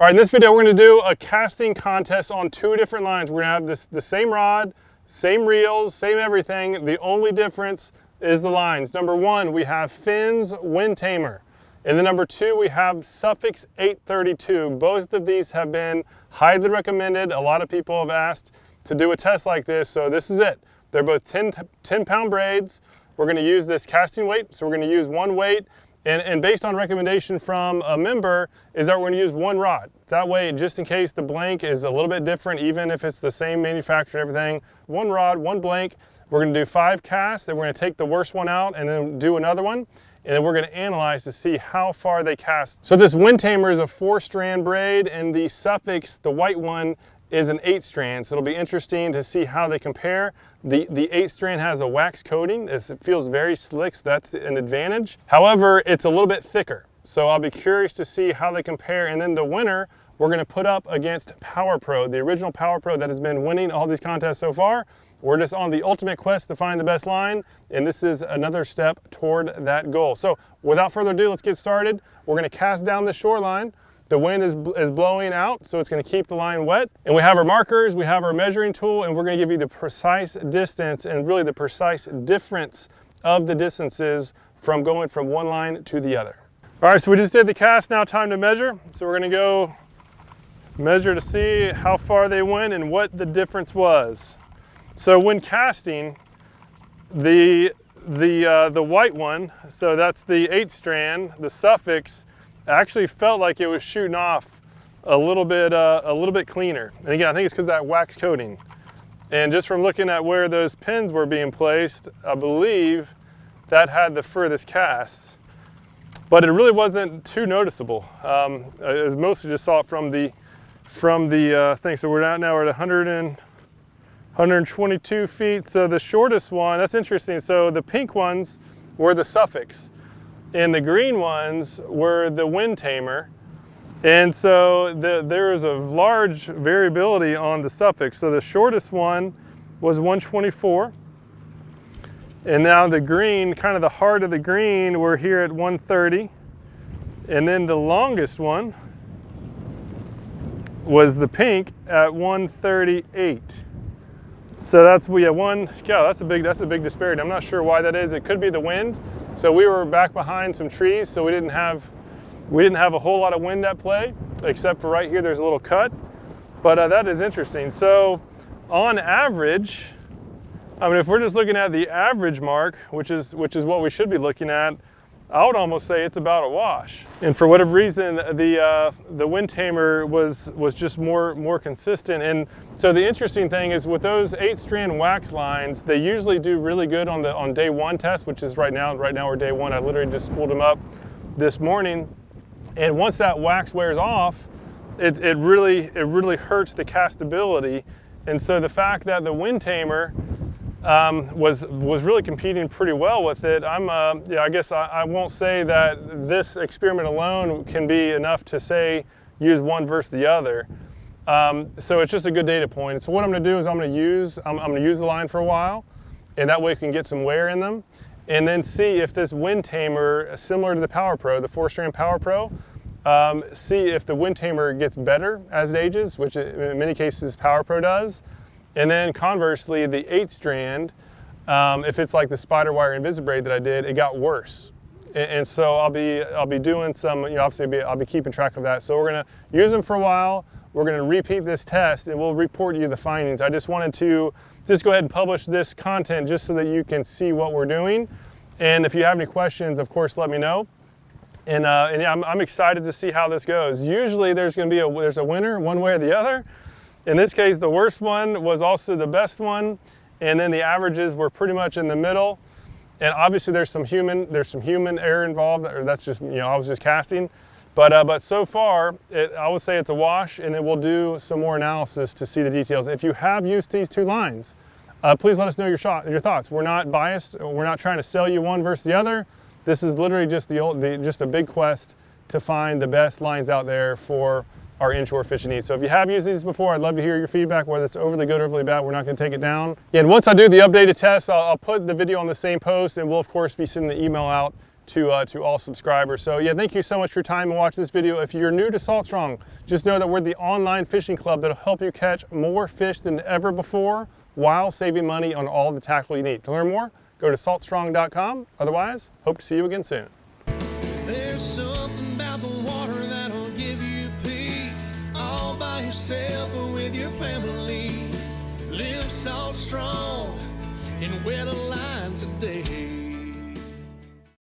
All right, in this video, we're gonna do a casting contest on 2 different lines. We're gonna have the same rod, same reels, same everything. The only difference is the lines. Number 1, we have Fins Windtamer. And then number 2, we have Suffix 832. Both of these have been highly recommended. A lot of people have asked to do a test like this, so this is it. They're both 10-pound braids. We're gonna use this casting weight, so we're gonna use 1 weight. And based on recommendation from a member is that we're going to use 1 rod. That way, just in case the blank is a little bit different, even if it's the same manufacturer and everything, 1 rod, 1 blank. We're going to do 5 casts, and we're going to take the worst one out and then do another one. And then we're going to analyze to see how far they cast. So this Windtamer is a 4-strand braid, and the Suffix, the white one, is an 8-strand. So it'll be interesting to see how they compare. The 8-strand has a wax coating. It feels very slick, so that's an advantage. However, it's a little bit thicker. So I'll be curious to see how they compare. And then the winner, we're gonna put up against PowerPro, the original PowerPro that has been winning all these contests so far. We're just on the ultimate quest to find the best line, and this is another step toward that goal. So without further ado, let's get started. We're gonna cast down the shoreline. The wind is blowing out, so it's going to keep the line wet. And we have our markers, we have our measuring tool, and we're going to give you the precise distance and really the precise difference of the distances from going from one line to the other. All right, so we just did the cast, now time to measure. So we're going to go measure to see how far they went and what the difference was. So when casting, the white one, so that's the 8-strand, the Suffix, actually felt like it was shooting off a little bit cleaner. And again, I think it's because of that wax coating. And just from looking at where those pins were being placed, I believe that had the furthest cast. But it really wasn't too noticeable. It was mostly just saw it from the thing. So we're now at 122 feet. So the shortest one, that's interesting. So the pink ones were the Suffix, and the green ones were the Windtamer. And so there is a large variability on the Suffix. So the shortest one was 124. And now the green, kind of the heart of the green, we're here at 130. And then the longest one was the pink at 138. So that's that's a big disparity. I'm not sure why that is. It could be the wind. So we were back behind some trees, so we didn't have a whole lot of wind at play, except for right here there's a little cut. But that is interesting. So on average, I mean, if we're just looking at the average mark, which is what we should be looking at, I would almost say it's about a wash. And for whatever reason, the Windtamer was just more consistent. And so the interesting thing is with those 8-strand wax lines, they usually do really good on day 1 test, which is right now we're day 1. I literally just spooled them up this morning. And once that wax wears off, it really hurts the castability. And so the fact that the Windtamer was really competing pretty well with it. I guess I won't say that this experiment alone can be enough to say use one versus the other. So it's just a good data point. So what I'm going to do is I'm going to use the line for a while, and that way we can get some wear in them, and then see if this Windtamer, similar to the PowerPro, the 4-strand PowerPro, see if the Windtamer gets better as it ages, which in many cases PowerPro does. And then conversely, the 8-strand, if it's like the spider wire Invisibraid that I did, it got worse. And so I'll be doing some, obviously I'll be keeping track of that. So we're gonna use them for a while. We're gonna repeat this test, and we'll report you the findings. I just wanted to just go ahead and publish this content just so that you can see what we're doing. And if you have any questions, of course, let me know. And yeah, I'm excited to see how this goes. Usually there's a winner one way or the other. In this case, the worst one was also the best one, and then the averages were pretty much in the middle. And obviously there's some human error involved, or that's just, I was just casting. But so far, I would say it's a wash, and then we'll do some more analysis to see the details. If you have used these 2 lines, please let us know your thoughts. We're not biased. We're not trying to sell you one versus the other. This is literally just just a big quest to find the best lines out there for our inshore fishing needs. So if you have used these before, I'd love to hear your feedback, whether it's overly good or overly bad. We're not going to take it down. And once I do the updated test, I'll put the video on the same post, and we'll of course be sending the email out to all subscribers. So yeah, thank you so much for your time and watching this video. If you're new to Salt Strong, just know that we're the online fishing club that'll help you catch more fish than ever before while saving money on all the tackle you need. To learn more, go to saltstrong.com. Otherwise, hope to see you again soon. There's something about the water that'll give you peace, all by yourself or with your family. Live Salt Strong and wear the line today.